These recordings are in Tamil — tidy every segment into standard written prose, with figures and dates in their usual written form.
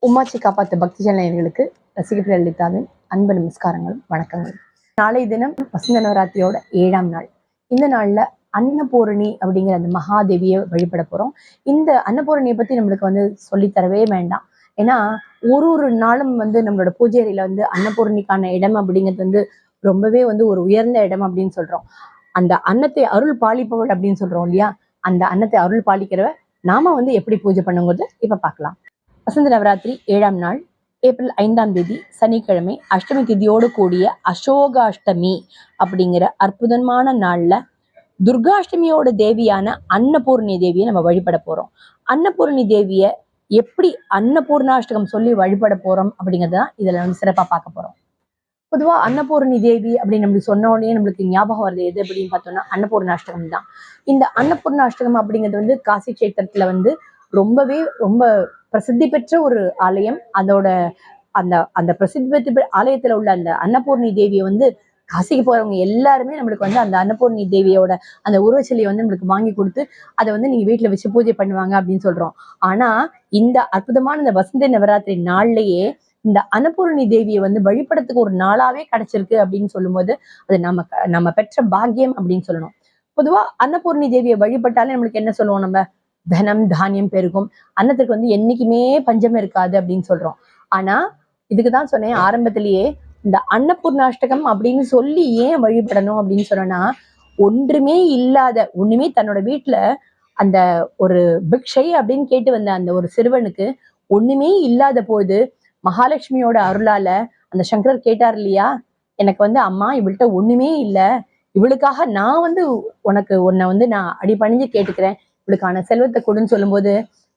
உமாச்சி காப்பாத்து பக்தி ஜனங்களுக்கு ரசிகர்கள் லலிதாவின் அன்பு நமஸ்காரங்கள் வணக்கங்கள். நாளைய தினம் வசந்த நவராத்திரியோட 7ஆம் நாள். இந்த நாள்ல அன்னபூரணி அப்படிங்கிற அந்த மகாதேவியை வழிபட போறோம். இந்த அன்னபூரணியை பத்தி நம்மளுக்கு சொல்லித்தரவே வேண்டாம். ஏன்னா ஒரு நாளும் நம்மளோட பூஜை அறையில அன்னபூரணிக்கான இடம் அப்படிங்கிறது ரொம்பவே ஒரு உயர்ந்த இடம் அப்படின்னு சொல்றோம். அந்த அன்னத்தை அருள் பாலிப்பவள் அப்படின்னு சொல்றோம் இல்லையா, அந்த அன்னத்தை அருள் பாலிக்கிறவ நாம எப்படி பூஜை பண்ணுங்கிறது இப்ப பார்க்கலாம். வசந்த நவராத்திரி 7ஆம் நாள் ஏப்ரல் 5ஆம் தேதி சனிக்கிழமை அஷ்டமி திதியோடு கூடிய அசோகாஷ்டமி அப்படிங்கிற அற்புதமான நாள்ல துர்காஷ்டமியோட தேவியான அன்னபூர்ணி தேவியை நம்ம வழிபட போறோம். அன்னபூர்ணி தேவிய எப்படி அன்னபூர்ணாஷ்டகம் சொல்லி வழிபட போறோம் அப்படிங்கிறதான் இதுல சிறப்பா பார்க்க போறோம். பொதுவா அன்னபூரணி தேவி அப்படின்னு நம்மளுக்கு சொன்ன உடனே நம்மளுக்கு ஞாபகம் வருது எது அப்படின்னு பார்த்தோம்னா அன்னபூர்ணாஷ்டகம் தான். இந்த அன்னபூர்ணாஷ்டகம் அப்படிங்கிறது காசி கஷேத்திரத்துல ரொம்ப பிரசித்தி பெற்ற ஒரு ஆலயம். அதோட அந்த அந்த பிரசித்தி பெற்ற ஆலயத்துல உள்ள அந்த அன்னபூர்ணி தேவியை காசிக்கு போறவங்க எல்லாருமே நம்மளுக்கு அந்த அன்னபூர்ணி தேவியோட அந்த உருவச்சிலையை நம்மளுக்கு வாங்கி கொடுத்து அதை நீங்க வீட்டுல வச்சு பூஜை பண்ணுவாங்க அப்படின்னு சொல்றோம். ஆனா இந்த அற்புதமான இந்த வசந்த நவராத்திரி நாள்லயே இந்த அன்னபூரணி தேவியை வழிபடத்துக்கு ஒரு நாளாவே கிடைச்சிருக்கு அப்படின்னு சொல்லும்போது அது நம்ம பெற்ற பாக்கியம் அப்படின்னு சொல்லணும். பொதுவா அன்னபூரணி தேவியை வழிபட்டாலே நம்மளுக்கு என்ன சொல்லுவோம், நம்ம தனம் தானியம் பெருகும், அன்னத்துக்கு என்னைக்குமே பஞ்சம் இருக்காது அப்படின்னு சொல்றோம். ஆனா இதுக்குதான் சொன்னேன் ஆரம்பத்திலேயே, இந்த அன்னபூர்ணாஷ்டகம் அப்படின்னு சொல்லி ஏன் வழிபடணும் அப்படின்னு சொன்னா, ஒண்ணுமே தன்னோட வீட்டுல அந்த ஒரு பிக்ஷை அப்படின்னு கேட்டு வந்த அந்த ஒரு சிறுவனுக்கு ஒண்ணுமே இல்லாத போது மகாலட்சுமியோட அருளால அந்த சங்கரர் கேட்டார் இல்லையா, எனக்கு அம்மா இவள்கிட்ட ஒண்ணுமே இல்லை, இவளுக்காக நான் உன்னை நான் அடிபணிஞ்சு கேட்டுக்கிறேன், இவளுக்கான செல்வத்தை கொடுன்னு சொல்லும்போது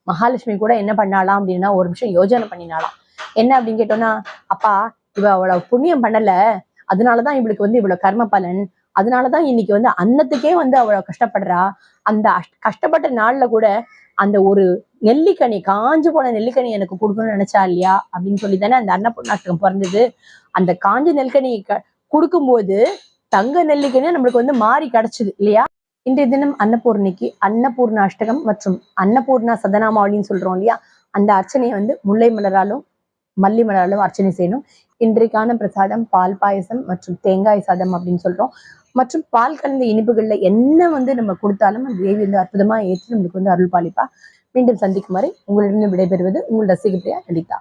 மகாலட்சுமி கூட என்ன பண்ணாலாம் அப்படின்னா ஒரு நிமிஷம் யோஜனை பண்ணினாலாம். என்ன அப்படின்னு கேட்டோம்னா, அப்பா இவ அவ்வளவு புண்ணியம் பண்ணல, அதனாலதான் இவளுக்கு இவ்வளவு கர்ம பலன், அதனாலதான் இன்னைக்கு அன்னத்துக்கே அவ்வளவு கஷ்டப்படுறா. அந்த கஷ்டப்பட்ட நாள்ல கூட அந்த ஒரு நெல்லிக்கனி, காஞ்சு போன நெல்லிக்கனி எனக்கு கொடுக்கணும்னு நினைச்சா இல்லையா அப்படின்னு சொல்லி தானே அந்த அன்னபூர்ணாஷ்டகம் பிறந்தது. அந்த காஞ்ச நெல்லிக்கனி கொடுக்கும்போது தங்க நெல்லிக்கனியா நம்மளுக்கு மாறி கிடைச்சது இல்லையா. இன்றைய தினம் அன்னபூர்ணிக்கு அன்னபூர்ணாஷ்டகம் மற்றும் அன்னபூர்ணா சதனாமாவளின்னு சொல்றோம் இல்லையா, அந்த அர்ச்சனையை முல்லை மலராலும் மல்லி மலராலும் அர்ச்சனை செய்யணும். இன்றைக்கான பிரசாதம் பால் பாயசம் மற்றும் தேங்காய் சாதம் அப்படின்னு சொல்றோம். மற்றும் பால் கலந்த இனிப்புகள்ல என்ன நம்ம கொடுத்தாலும் அந்த தேவி அற்புதமா ஏற்று நம்மளுக்கு அருள் பாலிப்பா. மீண்டும் சந்திக்கும் வரை உங்களிடம் விடைபெறுவது உங்கள் ரசிகப்பிரியா லலிதா.